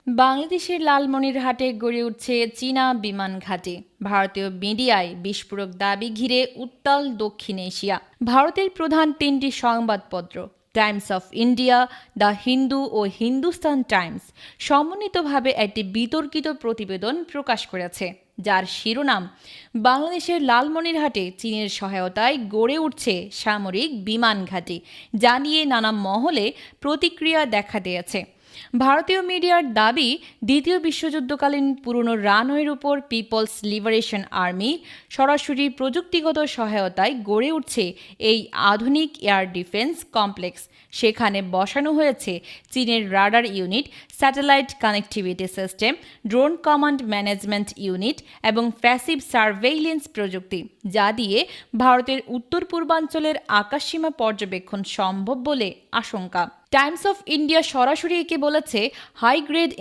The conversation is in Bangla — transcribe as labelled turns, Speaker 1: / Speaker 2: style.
Speaker 1: বাংলাদেশের লালমনিরহাটে গড়ে উঠছে চীনা বিমান ঘাঁটি। ভারতীয় মিডিয়ায় বিস্ফোরক দাবি ঘিরে উত্তাল দক্ষিণ এশিয়া। ভারতের প্রধান তিনটি সংবাদপত্র Times of India, the Hindu ও হিন্দুস্তান টাইমস সমন্বিতভাবে একটি বিতর্কিত প্রতিবেদন প্রকাশ করেছে, যার শিরোনাম বাংলাদেশের লালমনিরহাটে চীনের সহায়তায় গড়ে উঠছে সামরিক বিমান ঘাঁটি, যা নিয়ে নানা মহলে প্রতিক্রিয়া দেখা দিয়েছে। ভারতীয় মিডিয়ার দাবি, দ্বিতীয় বিশ্বযুদ্ধকালীন পুরনো রানওয়ের উপর পিপলস লিবারেশন আর্মি সরাসরি প্রযুক্তিগত সহায়তায় গড়ে উঠছে এই আধুনিক এয়ার ডিফেন্স কমপ্লেক্স। সেখানে বসানো হয়েছে চীনের radar unit, satellite connectivity system, drone command management unit এবং প্যাসিভ সার্ভেইলেন্স প্রযুক্তি, যা দিয়ে ভারতের উত্তর পূর্বাঞ্চলের আকাশসীমা পর্যবেক্ষণ সম্ভব বলে আশঙ্কা। টাইমস অফ ইন্ডিয়া সরাসরি একে বলেছে হাই গ্রেড